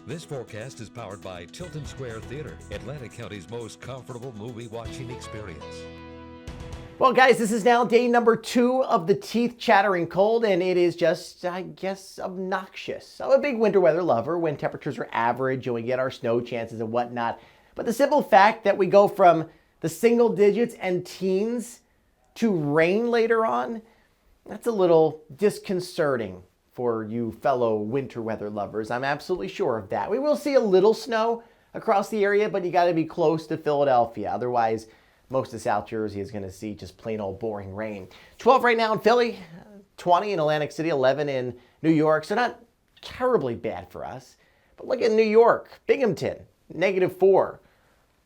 This forecast is powered by Tilton Square Theater, Atlantic County's most comfortable movie watching experience. Well, guys, this is now day number 2 of the teeth chattering cold, and it is just, I guess, obnoxious. I'm a big winter weather lover when temperatures are average and we get our snow chances and whatnot. But the simple fact that we go from the single digits and teens to rain later on, that's a little disconcerting for you fellow winter weather lovers. I'm absolutely sure of that. We will see a little snow across the area, but you got to be close to Philadelphia. Otherwise, most of South Jersey is going to see just plain old boring rain. 12 right now in Philly, 20 in Atlantic City, 11 in New York. So not terribly bad for us. But look at New York, Binghamton, -4,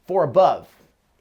4 above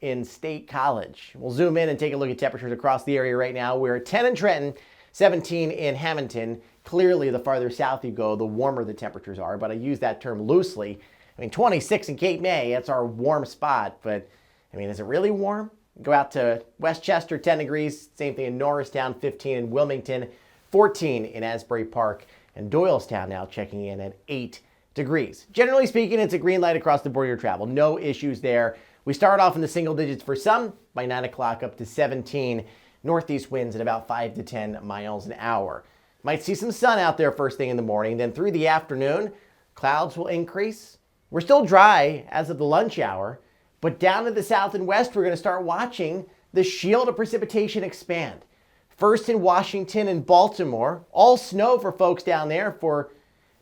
in State College. We'll zoom in and take a look at temperatures across the area right now. We're at 10 in Trenton, 17 in Hamilton. Clearly, the farther south you go, the warmer the temperatures are, but I use that term loosely. I mean, 26 in Cape May, that's our warm spot, but I mean, is it really warm? Go out to Westchester, 10 degrees. Same thing in Norristown, 15 in Wilmington, 14 in Asbury Park, and Doylestown now checking in at 8 degrees. Generally speaking, it's a green light across the board of your travel. No issues there. We start off in the single digits for some, by 9 o'clock up to 17. Northeast winds at about 5 to 10 miles an hour. Might see some sun out there first thing in the morning. Then through the afternoon, clouds will increase. We're still dry as of the lunch hour, but down to the south and west, we're going to start watching the shield of precipitation expand. First in Washington and Baltimore, all snow for folks down there for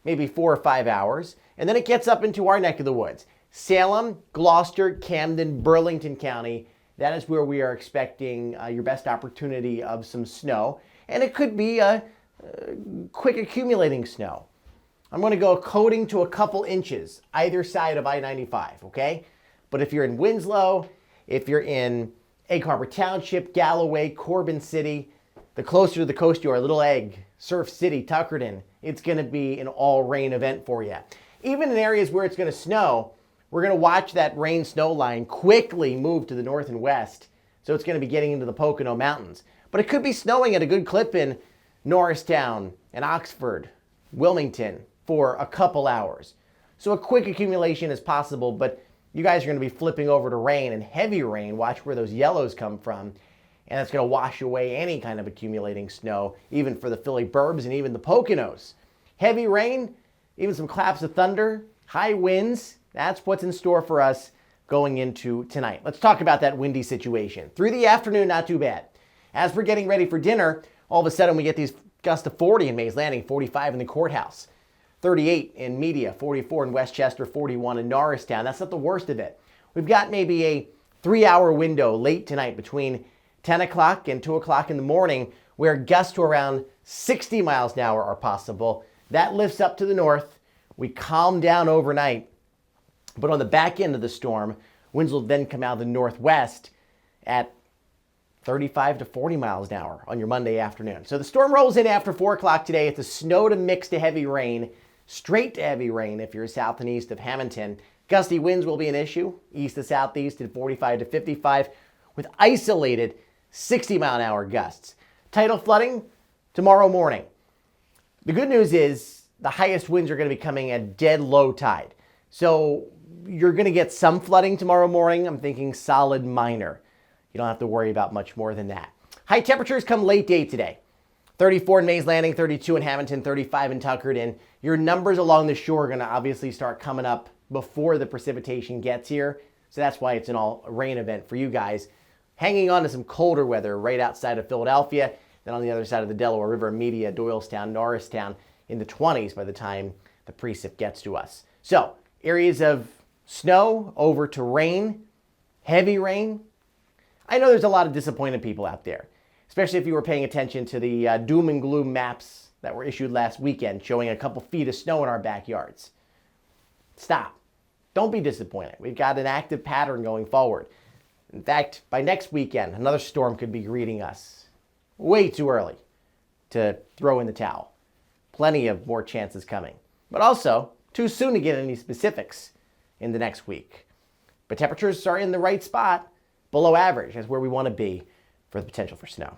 maybe 4 or 5 hours. And then it gets up into our neck of the woods. Salem, Gloucester, Camden, Burlington County. That is where we are expecting your best opportunity of some snow. And it could be a quick accumulating snow. I'm going to go coating to a couple inches either side of I-95, okay? But if you're in Winslow, if you're in Egg Harbor Township, Galloway, Corbin City, the closer to the coast you are, Little Egg, Surf City, Tuckerton, it's going to be an all-rain event for you. Even in areas where it's going to snow, we're going to watch that rain-snow line quickly move to the north and west. So it's going to be getting into the Pocono Mountains. But it could be snowing at a good clip in Norristown and Oxford, Wilmington for a couple hours. So a quick accumulation is possible, but you guys are going to be flipping over to rain and heavy rain. Watch where those yellows come from. And that's going to wash away any kind of accumulating snow, even for the Philly burbs and even the Poconos. Heavy rain, even some claps of thunder, high winds. That's what's in store for us going into tonight. Let's talk about that windy situation. Through the afternoon, not too bad. As we're getting ready for dinner, all of a sudden we get these gusts of 40 in Mays Landing, 45 in the courthouse, 38 in Media, 44 in Westchester, 41 in Norristown. That's not the worst of it. We've got maybe a 3-hour window late tonight between 10 o'clock and 2 o'clock in the morning where gusts to around 60 miles an hour are possible. That lifts up to the north. We calm down overnight. But on the back end of the storm, winds will then come out of the northwest at 35 to 40 miles an hour on your Monday afternoon. So the storm rolls in after 4 o'clock today. It's a snow to mix to heavy rain, straight to heavy rain if you're south and east of Hamilton. Gusty winds will be an issue, east to southeast at 45 to 55, with isolated 60 mile an hour gusts. Tidal flooding tomorrow morning. The good news is the highest winds are going to be coming at dead low tide. So you're going to get some flooding tomorrow morning. I'm thinking solid minor. You don't have to worry about much more than that. High temperatures come late day today. 34 in Mays Landing, 32 in Hamilton, 35 in Tuckerton. Your numbers along the shore are going to obviously start coming up before the precipitation gets here. So that's why it's an all-rain event for you guys. Hanging on to some colder weather right outside of Philadelphia. Then on the other side of the Delaware River, Media, Doylestown, Norristown in the 20s by the time the precip gets to us. So areas of snow over to rain, heavy rain. I know there's a lot of disappointed people out there, especially if you were paying attention to the doom and gloom maps that were issued last weekend showing a couple feet of snow in our backyards. Stop. Don't be disappointed. We've got an active pattern going forward. In fact, by next weekend, another storm could be greeting us. Way too early to throw in the towel. Plenty of more chances coming. But also, too soon to get any specifics in the next week. But temperatures are in the right spot. Below average is where we want to be for the potential for snow.